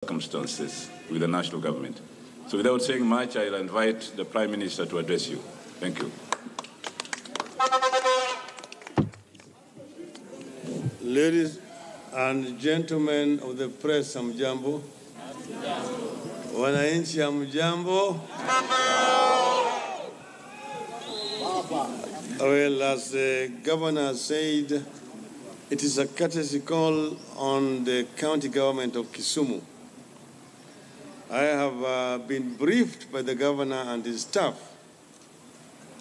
circumstances with the national government. So without saying much, I'll invite the Prime Minister to address you. Thank you. Ladies and gentlemen of the press, hamjambo. Wananchi hamjambo. Well, as the governor said, it is a courtesy call on the county government of Kisumu. I have been briefed by the governor and his staff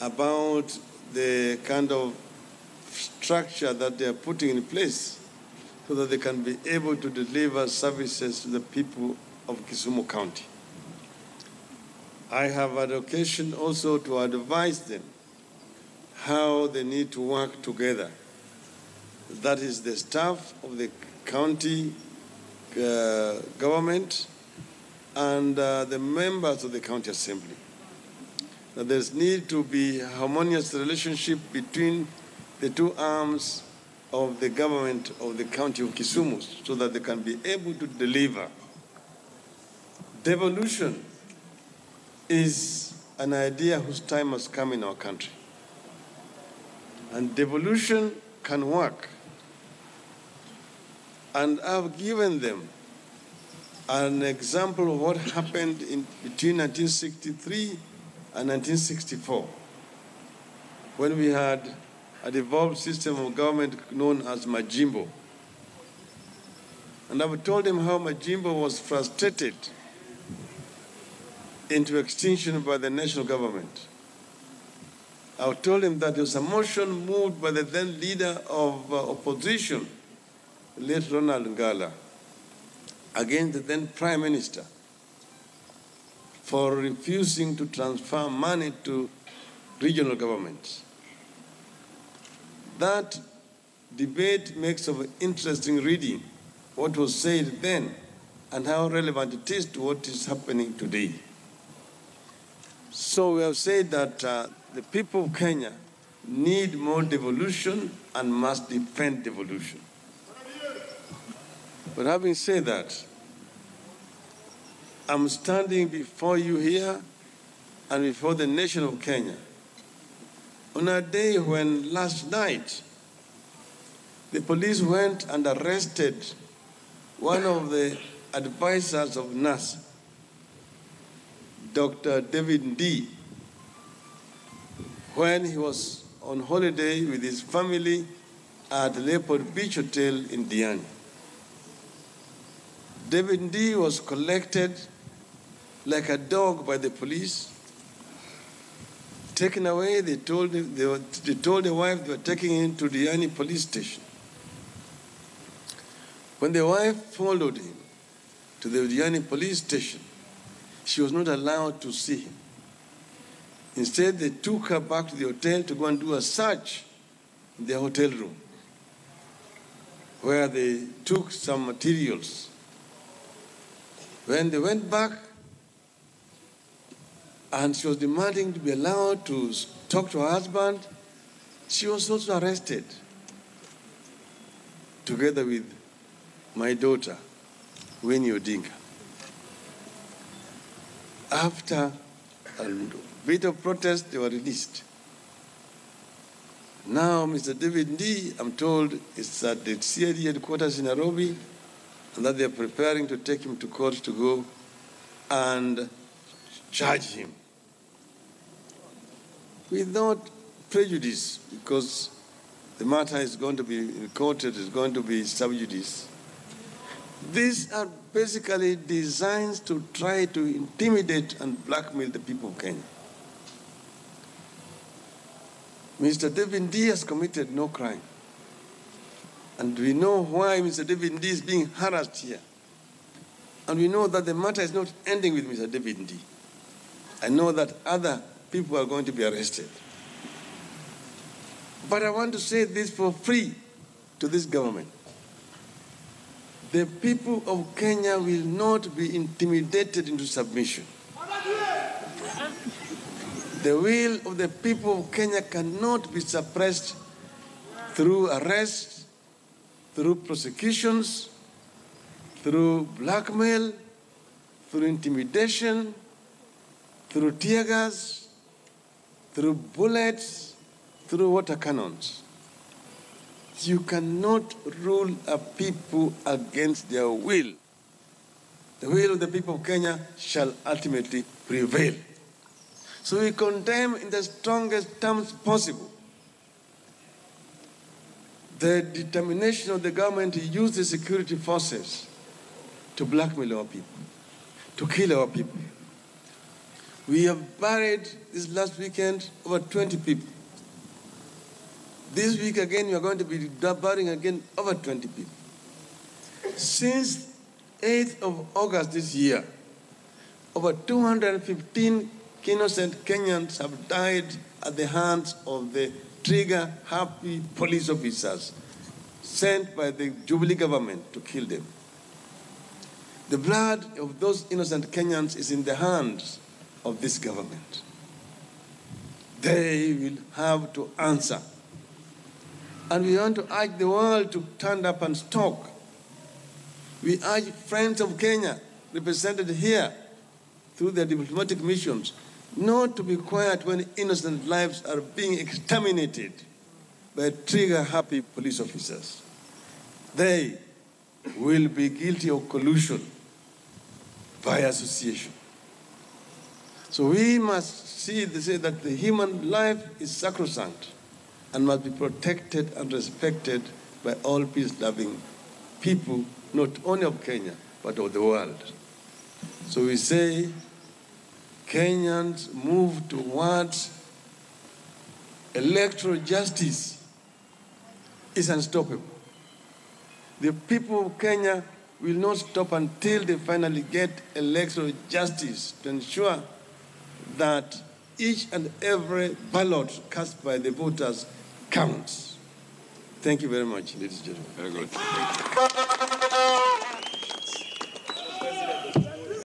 about the kind of structure that they are putting in place so that they can be able to deliver services to the people of Kisumu County. I have had occasion also to advise them how they need to work together. That is the staff of the county government and the members of the county assembly. That there's need to be a harmonious relationship between the two arms of the government of the county of Kisumu so that they can be able to deliver. Devolution is an idea whose time has come in our country. And devolution can work. And I've given them an example of what happened between 1963 and 1964, when we had a devolved system of government known as Majimbo. And I've told them how Majimbo was frustrated into extinction by the national government. I've told him that there was a motion moved by the then leader of opposition, late Ronald Ngala, against the then Prime Minister for refusing to transfer money to regional governments. That debate makes of interesting reading what was said then and how relevant it is to what is happening today. So we have said that the people of Kenya need more devolution and must defend devolution. But having said that, I'm standing before you here and before the nation of Kenya on a day when last night the police went and arrested one of the advisors of NAS, Dr. David Ndii, when he was on holiday with his family at Leopard Beach Hotel in Diani. David Ndii was collected like a dog by the police, taken away. They told the wife they were taking him to the Diani police station. When the wife followed him to the Diani police station, she was not allowed to see him. Instead, they took her back to the hotel to go and do a search in their hotel room, where they took some materials. When they went back, and she was demanding to be allowed to talk to her husband, she was also arrested, together with my daughter, Winnie Odinga. After a bit of protest, they were released. Now, Mr. David Ndii, I'm told, is at the CID headquarters in Nairobi, and that they are preparing to take him to court to go and charge him without prejudice, because the matter is going to be in court, it is going to be sub judice. These are basically designs to try to intimidate and blackmail the people of Kenya. Mr. David Ndii has committed no crime. And we know why Mr. David Ndii is being harassed here. And we know that the matter is not ending with Mr. David Ndii. I know that other people are going to be arrested. But I want to say this for free to this government. The people of Kenya will not be intimidated into submission. The will of the people of Kenya cannot be suppressed through arrests, through prosecutions, through blackmail, through intimidation, through tear gas, through bullets, through water cannons. You cannot rule a people against their will. The will of the people of Kenya shall ultimately prevail. So we condemn in the strongest terms possible the determination of the government to use the security forces to blackmail our people, to kill our people. We have buried this last weekend over 20 people. This week again, we are going to be burying again over 20 people. Since 8th of August this year, over 215 innocent Kenyans have died at the hands of the trigger-happy police officers sent by the Jubilee government to kill them. The blood of those innocent Kenyans is in the hands of this government. They will have to answer. And we want to urge the world to stand up and talk. We urge friends of Kenya, represented here through their diplomatic missions, not to be quiet when innocent lives are being exterminated by trigger-happy police officers. They will be guilty of collusion by association. So we must say that the human life is sacrosanct and must be protected and respected by all peace-loving people, not only of Kenya, but of the world. So we say, Kenyans move towards electoral justice is unstoppable. The people of Kenya will not stop until they finally get electoral justice to ensure that each and every ballot cast by the voters counts. Thank you very much, ladies and gentlemen. Very good.